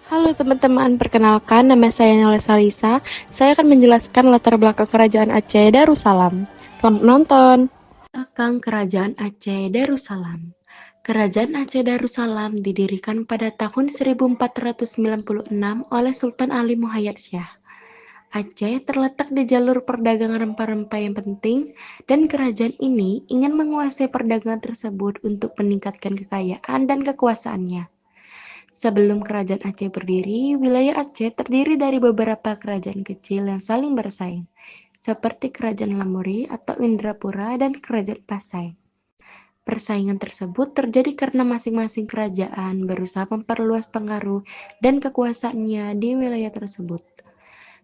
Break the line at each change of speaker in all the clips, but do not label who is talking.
Halo teman-teman, perkenalkan nama saya Nela Salisa. Saya akan menjelaskan latar belakang Kerajaan Aceh Darussalam. Selamat menonton. Belakang Kerajaan Aceh Darussalam. Kerajaan Aceh Darussalam didirikan pada tahun 1496 oleh Sultan Ali Muhayyad Shah. Aceh terletak di jalur perdagangan rempah-rempah yang penting, dan kerajaan ini ingin menguasai perdagangan tersebut untuk meningkatkan kekayaan dan kekuasaannya. Sebelum Kerajaan Aceh berdiri, wilayah Aceh terdiri dari beberapa kerajaan kecil yang saling bersaing, seperti Kerajaan Lamuri atau Indrapura dan Kerajaan Pasai. Persaingan tersebut terjadi karena masing-masing kerajaan berusaha memperluas pengaruh dan kekuasaannya di wilayah tersebut.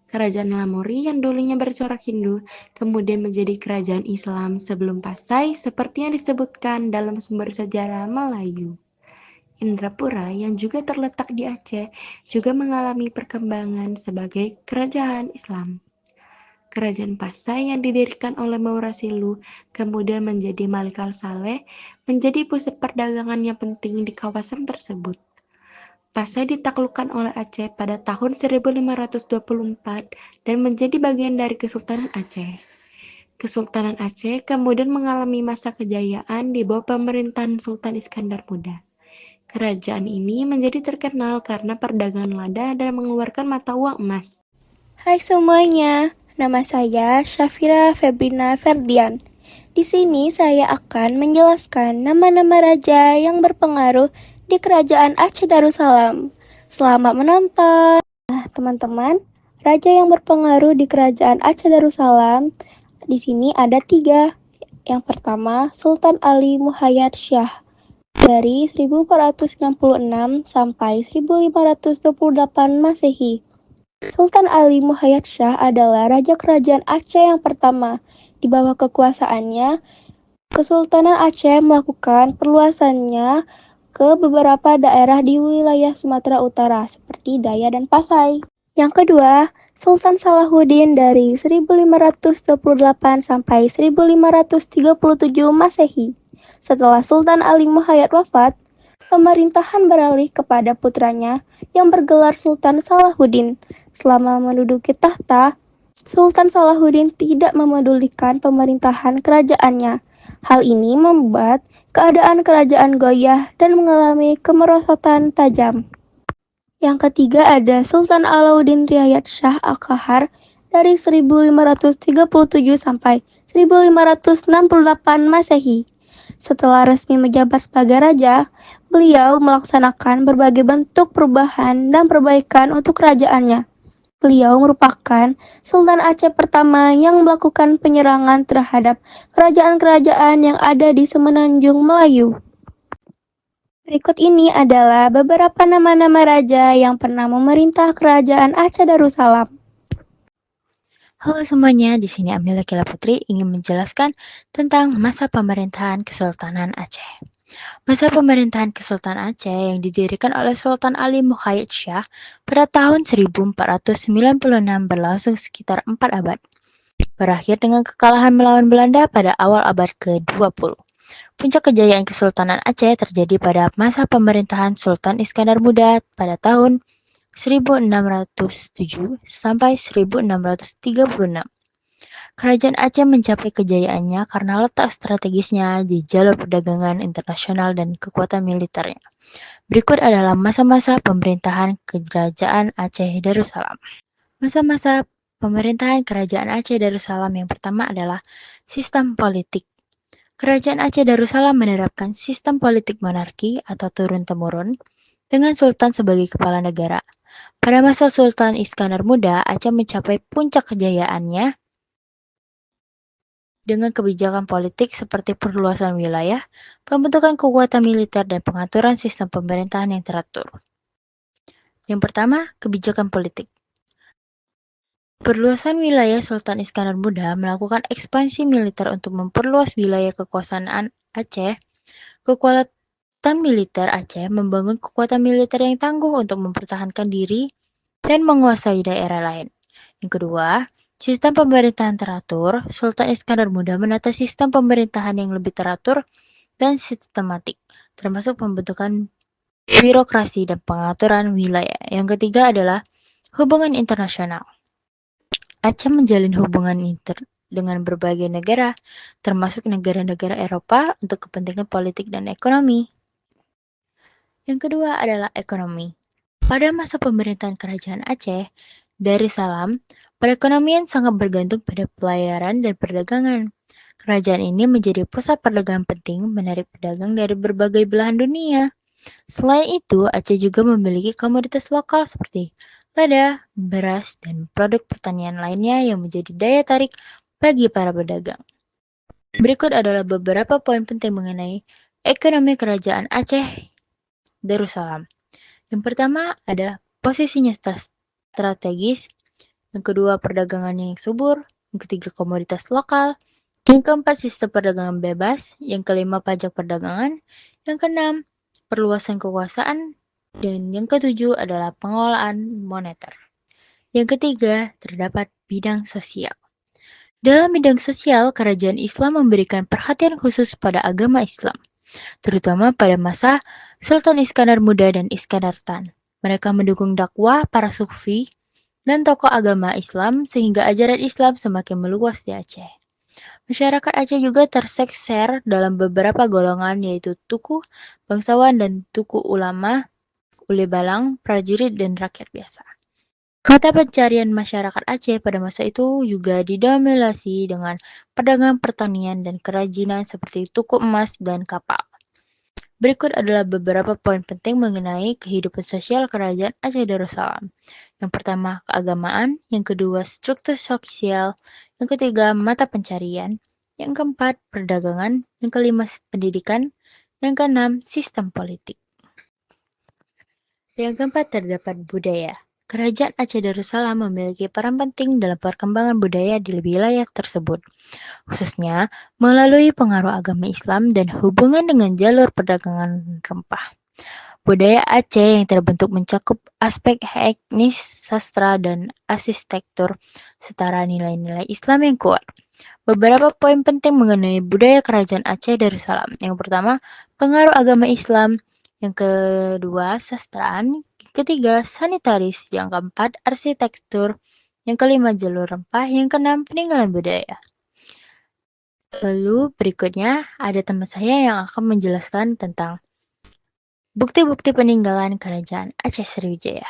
Kerajaan Lamuri yang dulunya bercorak Hindu kemudian menjadi kerajaan Islam sebelum Pasai seperti yang disebutkan dalam sumber sejarah Melayu. Indrapura yang juga terletak di Aceh juga mengalami perkembangan sebagai kerajaan Islam. Kerajaan Pasai yang didirikan oleh Maurasilu kemudian menjadi Malik al-Saleh menjadi pusat perdagangan yang penting di kawasan tersebut. Pasai ditaklukkan oleh Aceh pada tahun 1524 dan menjadi bagian dari Kesultanan Aceh. Kesultanan Aceh kemudian mengalami masa kejayaan di bawah pemerintahan Sultan Iskandar Muda. Kerajaan ini menjadi terkenal karena perdagangan lada dan mengeluarkan mata uang emas.
Hai semuanya, nama saya Syafira Febrina Ferdian. Di sini saya akan menjelaskan nama-nama raja yang berpengaruh di Kerajaan Aceh Darussalam. Selamat menonton. Nah, teman-teman, raja yang berpengaruh di Kerajaan Aceh Darussalam di sini ada 3. Yang pertama, Sultan Ali Muhayyad Shah dari 1496 sampai 1528 Masehi. Sultan Ali Muhayyad Shah adalah raja kerajaan Aceh yang pertama. Di bawah kekuasaannya, Kesultanan Aceh melakukan perluasannya ke beberapa daerah di wilayah Sumatera Utara seperti Daya dan Pasai. Yang kedua, Sultan Salahuddin dari 1528 sampai 1537 Masehi. Setelah Sultan Ali Muhayyad wafat, pemerintahan beralih kepada putranya yang bergelar Sultan Salahuddin. Selama menduduki tahta, Sultan Salahuddin tidak memedulikan pemerintahan kerajaannya. Hal ini membuat keadaan kerajaan goyah dan mengalami kemerosotan tajam. Yang ketiga ada Sultan Alauddin Riayat Shah Al-Qahar dari 1537 sampai 1568 Masehi. Setelah resmi menjabat sebagai raja, beliau melaksanakan berbagai bentuk perubahan dan perbaikan untuk kerajaannya. Beliau merupakan Sultan Aceh pertama yang melakukan penyerangan terhadap kerajaan-kerajaan yang ada di Semenanjung Melayu. Berikut ini adalah beberapa nama-nama raja yang pernah memerintah Kerajaan Aceh Darussalam.
Halo semuanya, di sini Amelia Kila Putri ingin menjelaskan tentang masa pemerintahan Kesultanan Aceh. Masa pemerintahan Kesultanan Aceh yang didirikan oleh Sultan Ali Muhayyad Shah pada tahun 1496 berlangsung sekitar 4 abad. Berakhir dengan kekalahan melawan Belanda pada awal abad ke-20. Puncak kejayaan Kesultanan Aceh terjadi pada masa pemerintahan Sultan Iskandar Muda pada tahun 1607 sampai 1636. Kerajaan Aceh mencapai kejayaannya karena letak strategisnya di jalur perdagangan internasional dan kekuatan militernya. Berikut adalah masa-masa pemerintahan Kerajaan Aceh Darussalam. Masa-masa pemerintahan Kerajaan Aceh Darussalam yang pertama adalah sistem politik. Kerajaan Aceh Darussalam menerapkan sistem politik monarki atau turun-temurun dengan sultan sebagai kepala negara. Pada masa Sultan Iskandar Muda, Aceh mencapai puncak kejayaannya dengan kebijakan politik seperti perluasan wilayah, pembentukan kekuatan militer, dan pengaturan sistem pemerintahan yang teratur. Yang pertama, kebijakan politik. Perluasan wilayah Sultan Iskandar Muda melakukan ekspansi militer untuk memperluas wilayah kekuasaan Aceh. Kekuatan militer Aceh membangun kekuatan militer yang tangguh untuk mempertahankan diri dan menguasai daerah lain. Yang kedua, sistem pemerintahan teratur. Sultan Iskandar Muda menata sistem pemerintahan yang lebih teratur dan sistematik, termasuk pembentukan birokrasi, dan pengaturan wilayah. Yang ketiga adalah hubungan internasional. Aceh menjalin hubungan dengan berbagai negara, termasuk negara-negara Eropa untuk kepentingan politik dan ekonomi. Yang kedua adalah ekonomi. Pada masa pemerintahan Kerajaan Aceh Darussalam, perekonomian sangat bergantung pada pelayaran dan perdagangan. Kerajaan ini menjadi pusat perdagangan penting, menarik pedagang dari berbagai belahan dunia. Selain itu, Aceh juga memiliki komoditas lokal seperti lada, beras, dan produk pertanian lainnya yang menjadi daya tarik bagi para pedagang. Berikut adalah beberapa poin penting mengenai ekonomi Kerajaan Aceh Darussalam. Yang pertama ada posisinya strategis, yang kedua perdagangannya yang subur, yang ketiga komoditas lokal, yang keempat sistem perdagangan bebas, yang kelima pajak perdagangan, yang keenam perluasan kekuasaan, dan yang ketujuh adalah pengelolaan moneter. Yang ketiga terdapat bidang sosial. Dalam bidang sosial, kerajaan Islam memberikan perhatian khusus pada agama Islam, terutama pada masa Sultan Iskandar Muda dan Iskandar Tan. Mereka mendukung dakwah para sufi dan tokoh agama Islam sehingga ajaran Islam semakin meluas di Aceh. Masyarakat Aceh juga terseksir dalam beberapa golongan yaitu tuku, bangsawan, dan tuku ulama, uli balang, prajurit, dan rakyat biasa. Mata pencarian masyarakat Aceh pada masa itu juga didominasi dengan perdagangan pertanian dan kerajinan seperti tuku emas dan kapal. Berikut adalah beberapa poin penting mengenai kehidupan sosial Kerajaan Aceh Darussalam. Yang pertama, keagamaan. Yang kedua, struktur sosial. Yang ketiga, mata pencarian. Yang keempat, perdagangan. Yang kelima, pendidikan. Yang keenam, sistem politik. Yang keempat, terdapat budaya. Kerajaan Aceh Darussalam memiliki peran penting dalam perkembangan budaya di wilayah tersebut, khususnya melalui pengaruh agama Islam dan hubungan dengan jalur perdagangan rempah. Budaya Aceh yang terbentuk mencakup aspek etnis, sastra, dan arsitektur, setara nilai-nilai Islam yang kuat. Beberapa poin penting mengenai budaya Kerajaan Aceh Darussalam. Yang pertama, pengaruh agama Islam. Yang kedua, sastraan. Ketiga, sanitaris. Yang keempat, arsitektur. Yang kelima, jalur rempah. Yang keenam, peninggalan budaya. Lalu berikutnya ada teman saya yang akan menjelaskan tentang bukti-bukti peninggalan Kerajaan Aceh Sriwijaya.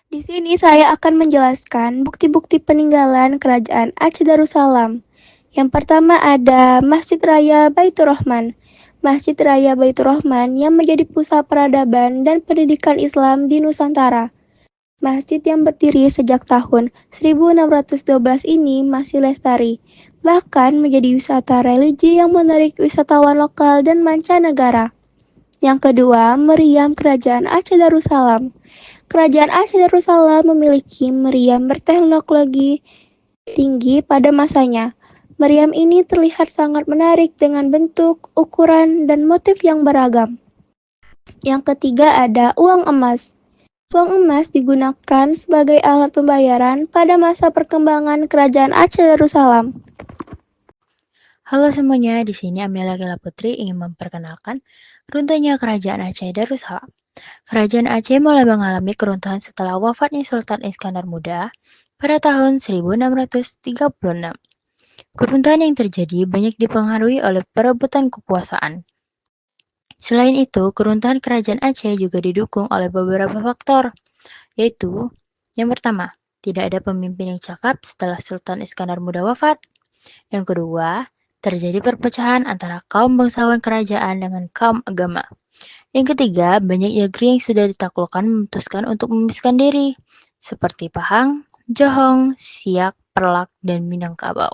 Di sini saya akan menjelaskan bukti-bukti peninggalan Kerajaan Aceh Darussalam. Yang pertama ada Masjid Raya Baitur Rahman. Masjid Raya Baitur Rahman yang menjadi pusat peradaban dan pendidikan Islam di Nusantara. Masjid yang berdiri sejak tahun 1612 ini masih lestari, bahkan menjadi wisata religi yang menarik wisatawan lokal dan mancanegara. Yang kedua, meriam Kerajaan Aceh Darussalam. Kerajaan Aceh Darussalam memiliki meriam berteknologi tinggi pada masanya. Meriam ini terlihat sangat menarik dengan bentuk, ukuran, dan motif yang beragam. Yang ketiga ada uang emas. Uang emas digunakan sebagai alat pembayaran pada masa perkembangan Kerajaan Aceh Darussalam.
Halo semuanya, di sini Amelia Gela Putri ingin memperkenalkan runtuhnya Kerajaan Aceh Darussalam. Kerajaan Aceh mulai mengalami keruntuhan setelah wafatnya Sultan Iskandar Muda pada tahun 1636. Keruntuhan yang terjadi banyak dipengaruhi oleh perebutan kekuasaan. Selain itu, keruntuhan Kerajaan Aceh juga didukung oleh beberapa faktor, yaitu yang pertama, tidak ada pemimpin yang cakap setelah Sultan Iskandar Muda wafat. Yang kedua, terjadi perpecahan antara kaum bangsawan kerajaan dengan kaum agama. Yang ketiga, banyak negeri yang sudah ditaklukkan memutuskan untuk memisahkan diri, seperti Pahang, Johong, Siak, Perlak, dan Minangkabau.